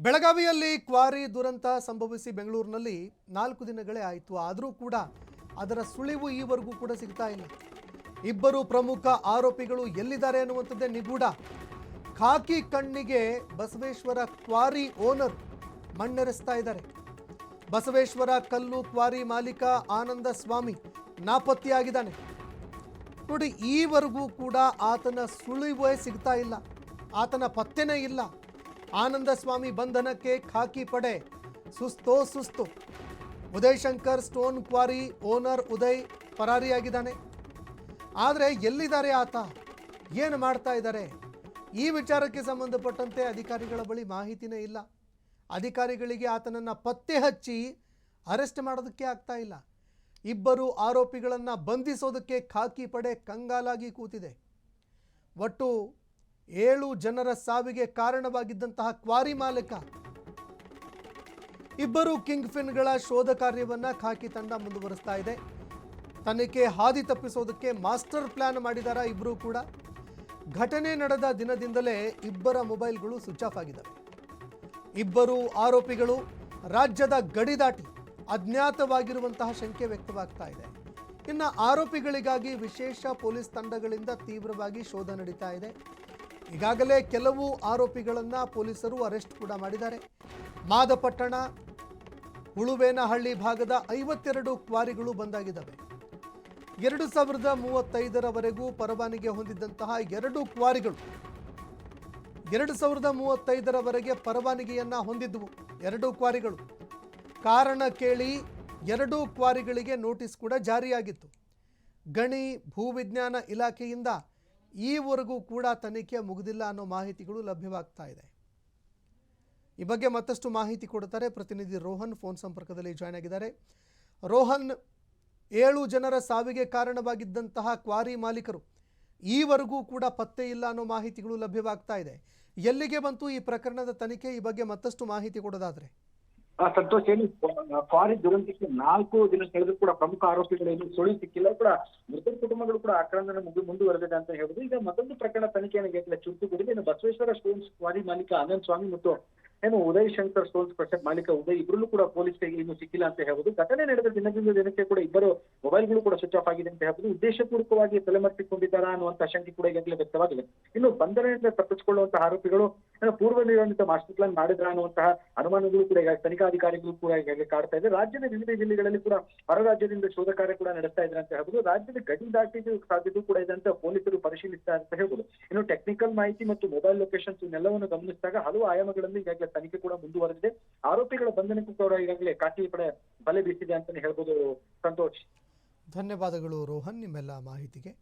ಬೆಳಗಾವಿಯಲ್ಲಿ ಕ್ವಾರಿ ದುರಂತ ಸಂಭವಿಸಿ ಬೆಂಗಳೂರಿನಲ್ಲಿ 4 ದಿನಗಳೇ ಆಯಿತು. ಆದರೂ ಕೂಡ ಅದರ ಸುಳಿವು ಈವರೆಗೂ ಕೂಡ ಸಿಗ್ತಾ ಇಲ್ಲ. ಇಬ್ಬರು ಪ್ರಮುಖ ಆರೋಪಿಗಳು ಎಲ್ಲಿದ್ದಾರೆ ಅನ್ನುವಂಥದ್ದೇ ನಿಗೂಢ. ಖಾಕಿ ಕಣ್ಣಿಗೆ ಬಸವೇಶ್ವರ ಕ್ವಾರಿ ಓನರ್ ಮಣ್ಣೆರೆಸ್ತಾ ಇದ್ದಾರೆ. ಬಸವೇಶ್ವರ ಕಲ್ಲು ಕ್ವಾರಿ ಮಾಲೀಕ ಆನಂದ ಸ್ವಾಮಿ ನಾಪತ್ತೆಯಾಗಿದ್ದಾನೆ. ನೋಡಿ, ಈವರೆಗೂ ಕೂಡ ಆತನ ಸುಳಿವೇ ಸಿಗ್ತಾ ಇಲ್ಲ, ಆತನ ಪತ್ತೆನೇ ಇಲ್ಲ. ಆನಂದ ಸ್ವಾಮಿ ಬಂಧನಕ್ಕೆ ಖಾಕಿ ಪಡೆ ಸುಸ್ತು. Uday Shankar stone quarry owner Uday ಪರಾರಿಯಾಗಿದ್ದಾನೆ. ಆದರೆ ಎಲ್ಲಿದ್ದಾರೆ ಆತ, ಏನು ಮಾಡ್ತಾ ಇದ್ದಾರೆ, ಈ ವಿಚಾರಕ್ಕೆ ಸಂಬಂಧಪಟ್ಟಂತೆ ಅಧಿಕಾರಿಗಳ ಬಳಿ ಮಾಹಿತಿನೇ ಇಲ್ಲ. ಅಧಿಕಾರಿಗಳಿಗೆ ಆತನನ್ನು ಪತ್ತೆ ಹಚ್ಚಿ ಅರೆಸ್ಟ್ ಮಾಡೋದಕ್ಕೆ ಆಗ್ತಾ ಇಲ್ಲ. ಇಬ್ಬರು ಆರೋಪಿಗಳನ್ನು ಬಂಧಿಸೋದಕ್ಕೆ ಖಾಕಿ ಪಡೆ ಕಂಗಾಲಾಗಿ ಕೂತಿದೆ. ಒಟ್ಟು 7 ಜನರ ಸಾವಿಗೆ ಕಾರಣವಾಗಿದ್ದಂತಹ ಕ್ವಾರಿ ಮಾಲೀಕ, ಇಬ್ಬರು ಕಿಂಗ್ ಫಿನ್ಗಳ ಶೋಧ ಕಾರ್ಯವನ್ನು ಖಾಕಿ ತಂಡ ಮುಂದುವರಿಸ್ತಾ ಇದೆ. ತನಿಖೆ ಹಾದಿ ತಪ್ಪಿಸೋದಕ್ಕೆ ಮಾಸ್ಟರ್ ಪ್ಲಾನ್ ಮಾಡಿದಾರ ಇಬ್ಬರು ಕೂಡ. ಘಟನೆ ನಡೆದ ದಿನದಿಂದಲೇ ಇಬ್ಬರ ಮೊಬೈಲ್ಗಳು ಸ್ವಿಚ್ ಆಫ್ ಆಗಿದ್ದಾವೆ. ಇಬ್ಬರು ಆರೋಪಿಗಳು ರಾಜ್ಯದ ಗಡಿ ದಾಟಿ ಅಜ್ಞಾತವಾಗಿರುವಂತಹ ಶಂಕೆ ವ್ಯಕ್ತವಾಗ್ತಾ ಇದೆ. ಇನ್ನು ಆರೋಪಿಗಳಿಗಾಗಿ ವಿಶೇಷ ಪೊಲೀಸ್ ತಂಡಗಳಿಂದ ತೀವ್ರವಾಗಿ ಶೋಧ ನಡೀತಾ ಇದೆ. ಈಗಾಗಲೇ ಕೆಲವು ಆರೋಪಿಗಳನ್ನು ಪೊಲೀಸರು ಅರೆಸ್ಟ್ ಕೂಡ ಮಾಡಿದ್ದಾರೆ. ಮಾದಪಟ್ಟಣ ಉಳುವೇನಹಳ್ಳಿ ಭಾಗದ 52 ಕ್ವಾರಿಗಳು ಬಂದಾಗಿದ್ದಾವೆ. 2035ರವರೆಗೂ ಪರವಾನಗಿ ಹೊಂದಿದ್ದಂತಹ 2 ಕ್ವಾರಿಗಳು 2035ರವರೆಗೆ ಪರವಾನಗಿಯನ್ನು ಹೊಂದಿದ್ದವು. 2 ಕ್ವಾರಿಗಳು ಕಾರಣ ಕೇಳಿ 2 ಕ್ವಾರಿಗಳಿಗೆ ನೋಟಿಸ್ ಕೂಡ ಜಾರಿಯಾಗಿತ್ತು. ಗಣಿ ಭೂವಿಜ್ಞಾನ ಇಲಾಖೆಯಿಂದ ಈವರೆಗೂ ಕೂಡ ತನಿಖೆ ಮುಗಿದಿಲ್ಲ ಅನ್ನೋ ಮಾಹಿತಿಗಳು ಲಭ್ಯವಾಗ್ತಾ ಇದೆ. ಈ ಬಗ್ಗೆ ಮತ್ತಷ್ಟು ಮಾಹಿತಿ ಕೊಡ್ತಾರೆ ಪ್ರತಿನಿಧಿ ರೋಹನ್, ಫೋನ್ ಸಂಪರ್ಕದಲ್ಲಿ ಜಾಯ್ನ್ ಆಗಿದ್ದಾರೆ. ರೋಹನ್, 7 ಜನರ ಸಾವಿಗೆ ಕಾರಣವಾಗಿದ್ದಂತಹ ಕ್ವಾರಿ ಮಾಲೀಕರು ಈವರೆಗೂ ಕೂಡ ಪತ್ತೆ ಇಲ್ಲ ಅನ್ನೋ ಮಾಹಿತಿಗಳು ಲಭ್ಯವಾಗ್ತಾ ಇದೆ. ಎಲ್ಲಿಗೆ ಬಂತು ಈ ಪ್ರಕರಣದ ತನಿಖೆ, ಈ ಬಗ್ಗೆ ಮತ್ತಷ್ಟು ಮಾಹಿತಿ ಕೊಡೋದಾದ್ರೆ? ಸಂತೋಷ್, ಏನು ಕ್ವಾರಿ ದುರಂತಕ್ಕೆ 4 ದಿನ ಕಳೆದು ಕೂಡ ಪ್ರಮುಖ ಆರೋಪಿಗಳೇನು ಸುಳಿವು ಸಿಕ್ಕಿಲ್ಲ. ಕೂಡ ಮೃತರ ಕುಟುಂಬಗಳು ಕೂಡ ಆಕ್ರಂದನ ಮುಂದುವರೆದಿದೆ ಅಂತ ಹೇಳುದು. ಈಗ ಮತ್ತೊಂದು ಪ್ರಕರಣ ತನಿಖೆಯನ್ನು ಚುರುಕುಗೊಂಡಿದೆ. ಇನ್ನು ಬಸವೇಶ್ವರ ಸ್ಟೋನ್ಸ್ ಕ್ವಾರಿ ಮಾಲೀಕ ಆನಂದ್ ಸ್ವಾಮಿ ಮತ್ತು ಉದಯ್ ಶಂಕರ್ ಸ್ಟೋನ್ಸ್ ಪ್ರೊಸೆಸ್ ಮಾಲೀಕ ಉದಯ್ ಇಬ್ಬರಲ್ಲೂ ಕೂಡ ಪೊಲೀಸ್ಗೆ ಇನ್ನು ಸಿಕ್ಕಿಲ್ಲ ಅಂತ ಹೇಳುದು. ಘಟನೆ ನಡೆದ ದಿನದಿಂದ ದಿನಕ್ಕೆ ಕೂಡ ಇಬ್ಬರು ಮೊಬೈಲ್ಗಳು ಕೂಡ ಸ್ವಿಚ್ ಆಫ್ ಆಗಿದೆ ಅಂತ ಹೇಳುದು. ಉದ್ದೇಶಪೂರ್ವಕವಾಗಿ ತಲೆಮರೆಸಿಕೊಂಡಿದ್ದಾರಾ ಅನ್ನುವಂತಹ ಶಂಕೆ ಕೂಡ ಈಗಾಗಲೇ ವ್ಯಕ್ತವಾಗಿದೆ. ಇನ್ನು ಬಂಧನದಿಂದ ತಪ್ಪಿಸಿಕೊಳ್ಳುವಂತಹ ಆರೋಪಿಗಳು ಪೂರ್ವ ನಿರ್ಣಯಿತ ಮಾಸ್ಟರ್ ಪ್ಲಾನ್ ಮಾಡಿದ್ರ ಅನ್ನುವಂತಹ ಅನುಮಾನಗಳು ಕೂಡ ಈಗ ತನಿಖಾಧಿಕಾರಿಗಳು ಕೂಡ ಈಗಾಗಲೇ ಕಾಡ್ತಾ ಇದೆ. ರಾಜ್ಯದ ವಿವಿಧ ಜಿಲ್ಲೆಗಳಲ್ಲಿ ಕೂಡ ಹೊರ ರಾಜ್ಯದಿಂದ ಶೋಧ ಕಾರ್ಯ ಕೂಡ ನಡೆಸ್ತಾ ಇದ್ದಾರೆ ಅಂತ ಹೇಳ್ಬೋದು. ರಾಜ್ಯದ ಗಡಿ ದಾಟಿದ ಸಾಧ್ಯತೆ ಕೂಡ ಇದೆ ಅಂತ ಪೊಲೀಸರು ಪರಿಶೀಲಿಸ್ತಾರೆ ಅಂತ ಹೇಳ್ಬೋದು. ಇನ್ನು ಟೆಕ್ನಿಕಲ್ ಮಾಹಿತಿ ಮತ್ತು ಮೊಬೈಲ್ ಲೊಕೇಶನ್ಸ್ ಇನ್ನೆಲ್ಲವನ್ನು ಗಮನಿಸಿದಾಗ ಹಲವು ಆಯಾಮಗಳಲ್ಲಿ ಈಗಾಗಲೇ ತನಿಖೆ ಕೂಡ ಮುಂದುವರೆದಿದೆ. ಆರೋಪಿಗಳ ಬಂಧನಕ್ಕೂ ಕೂಡ ಈಗಾಗಲೇ ಖಾಕಿ ಪಡೆ ಬಲೆ ಬೀಸಿದೆ ಅಂತಾನೆ ಹೇಳ್ಬೋದು. ಸಂತೋಷ್, ಧನ್ಯವಾದಗಳು ರೋಹನ್ ನಿಮ್ಮೆಲ್ಲ ಮಾಹಿತಿಗೆ.